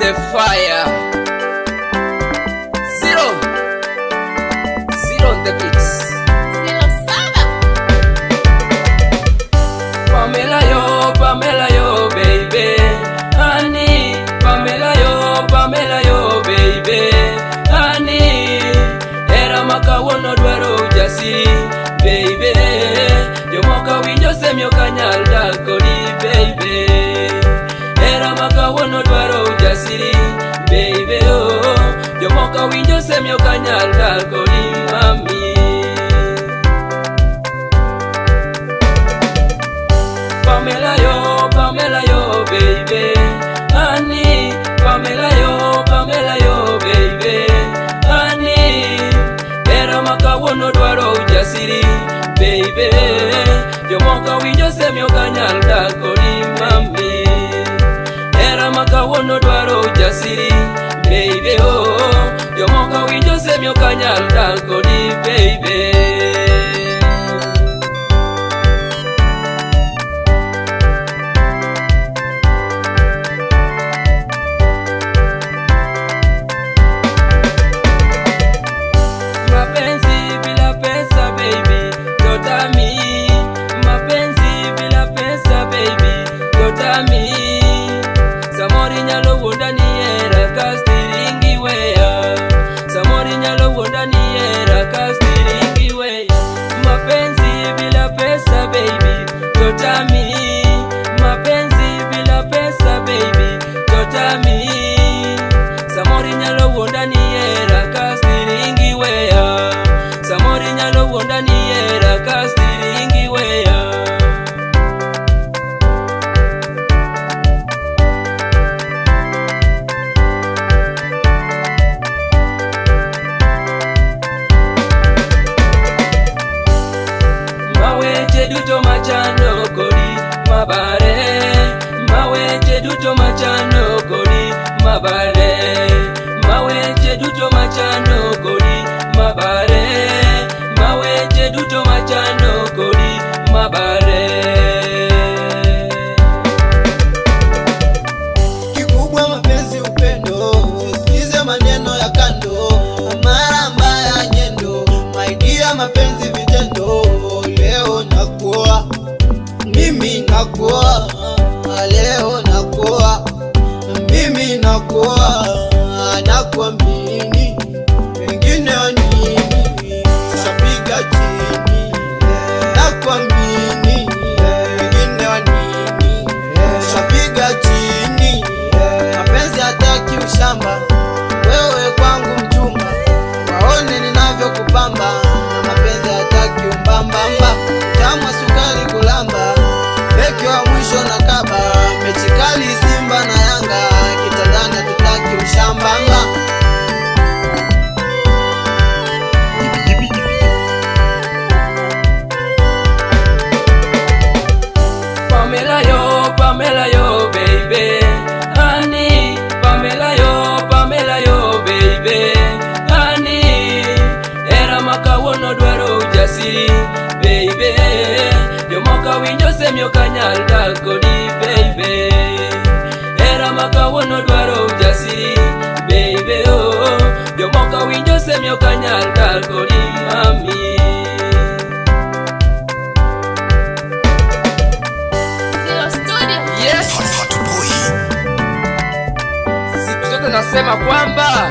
the fire. Zero on the beats. Pamela yo baby, honey. Pamela yo baby, honey. Era makawono dwaro ujasiri baby, jomoka winjo semyo kanyal dakodi baby. Era makawono dwaro ujasiri baby, oh, jomoka winjo semyo kanyal dakodi mami. Pamela yo baby, honey. Pamela yo baby, honey. Era makawono dwaro ujasiri baby, jomoka winjo semyo kanyal dakodi mami. Era makawono dwaro ujasiri baby, oh, jomoka winjo semyo kanyal dakodi baby. Duto machano kodi mabare, maweche duto machano kodi mabare, maweche duto machano kodi mabare, maweche duto machano kodi mabare. Kikubwa mapenzi upendo, usikize maneno ya kando, amara mbaya nyendo, my dear mapenzi vitendo. Mimi nakuwa, leo nakuwa, mimi nakuwa, nakuamini, wengine nini, shapiga chini, nakuamini, wengine nini, shapiga chini, mapenzi hataki ushamba, wewe kwangu mchumba, waone ninavyokupamba, mapenzi hataki umbambamba, tamu sukari kulamba, beki wa mwisho na kaba, mechi kali Simba na Yanga, kitandani hatutaki ushambamba. Pamela yo baby, honey. Pamela yo baby, honey. Era makawono dwaro ujasiri baby, jomoka winjo semyo kanyal dakodi baby. Era makawono dwaro ujasiri baby, oh, jomoka winjo semyo kanyal dakodi mami. Yes. Siku zote nasema kwamba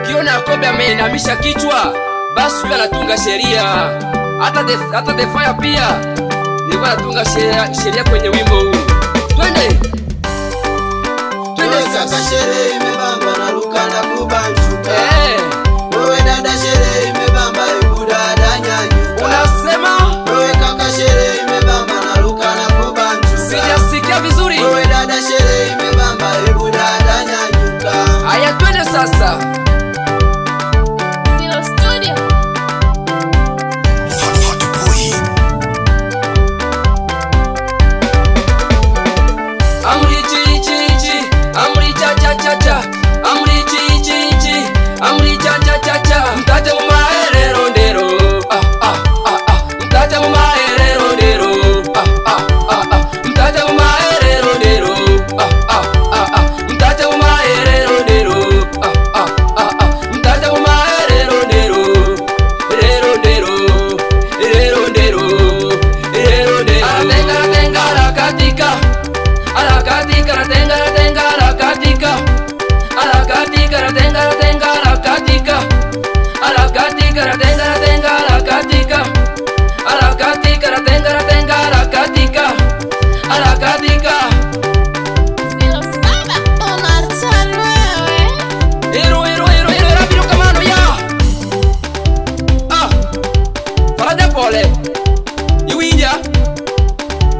ukiona Kobe ameinamisha kichwa, basi huyo anatunga sheria. Hata the fire pia nilikuwa natunga sheria kwenye wimbo huu. Twende sasa, sherehe imebamba na ruka na kubanjuka. Wewe dada, sherehe imebamba, hebu dada nyanyuka. Unasema wewe kaka, sherehe imebamba na ruka na kubanjuka. Sijasikia vizuri. Wewe dada, sherehe imebamba, hebu dada nyanyuka. Haya, twende sasa. Amri chi chi chi, amri cha cha cha cha, amri chi chi chi, amri cha cha cha cha. Mtate mumaere rondero, ah ah.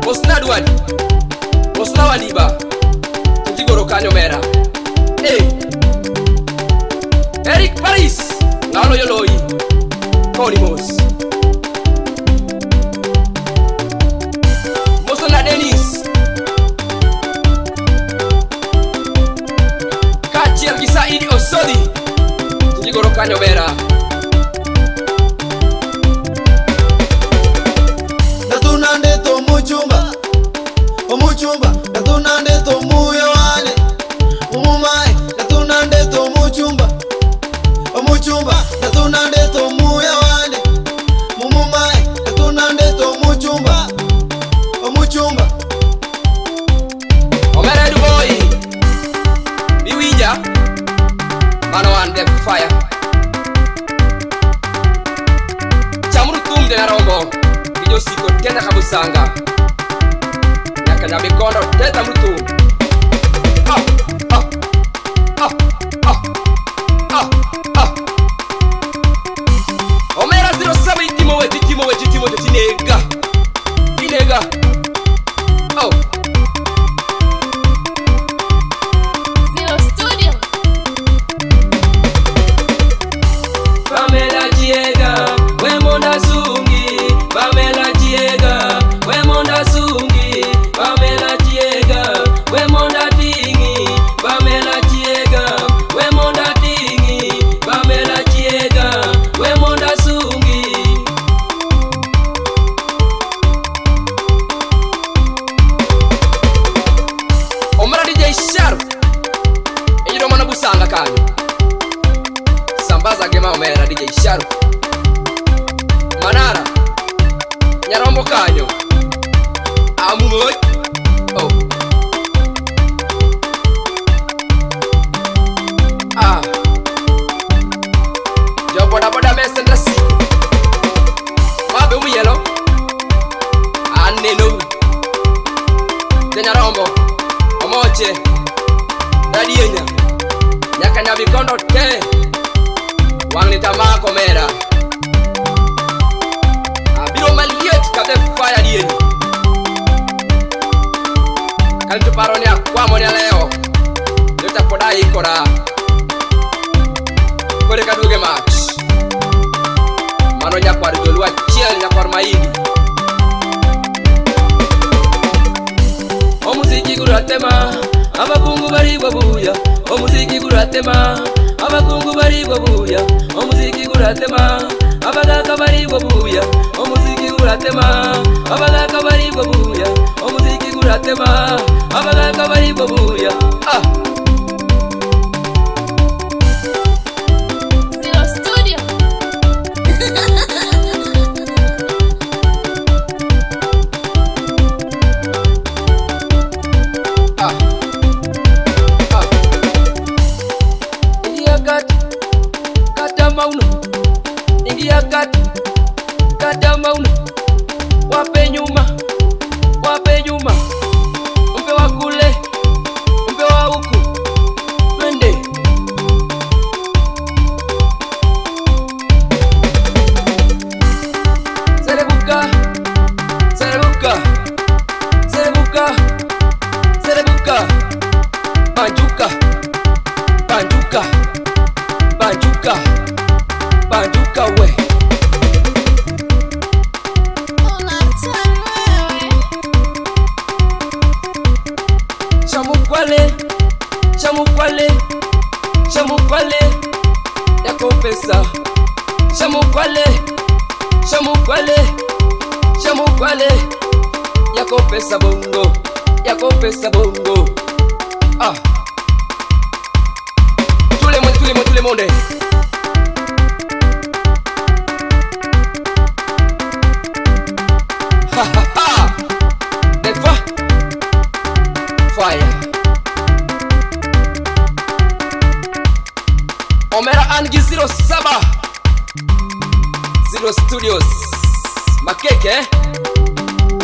Osnadwadi Osnawaliba Tukigoro Kanyomera Eric Paris Nalo Yoloi Kolimos Mosona Dennis Kachiel Gisaidi Osodi Tukigoro Kanyomera Natunande to muchumba Omuchumba Natunande to muyo wale Umumai Natunande to muchumba Omuchumba Natunande to muyo wale Umumai Natunande to muchumba Omuchumba Omere du boy Biwija Mano ande fire Chamuru tum de narombo Bijo siko tena kabusanga Nyaka mikono teta mrutu Omera 07 itimo weti tinega Inega Oh Zero Studio. Pamela Jiega Wemonda Sungi Pamela Jiega Wemonda Sungi Pamela Jiega Wemonda Dingi Pamela Jiega Wemonda Dingi Pamela Jiega Wemonda Sungi Omra DJ Sharp Ejiro mana busanga kani Sambaza gema Omera DJ Sharp Manara Nyarombo kanyo Amumoy Oh Ah Jo boda mesenda si Mabe umiyelo Aneno Nyarombo Omoche Dadienya Nyaka nyabikondo te Wangni tamako Omera Abiro maliet kate fire dieni Kanto paroni akwamo ni leo Jota podai ikora Kore kaduge match Mano nyakwar jolua chiel nyakwar maini Omuziki guratema Abakungu barigwa buya Omuziki guratema Abakungu barigwa buya Omuziki guratema Abagaka barigwa buya Omuziki guratema Abagaka barigwa buya Omuziki guratema Abagaka barigwa buya Zero Studio. Ingia kata mauno Wape nyuma Mpe wa kule Mpe wa huku Twende Serebuka Banjuka we Chamukwale Yako pesa Chamukwale Yako pesa bongo Tout le monde Ha ha ha Never Fire Omera Angi 07 Zero Studios Makeke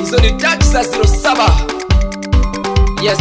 Hizo ni touch za 07 Yes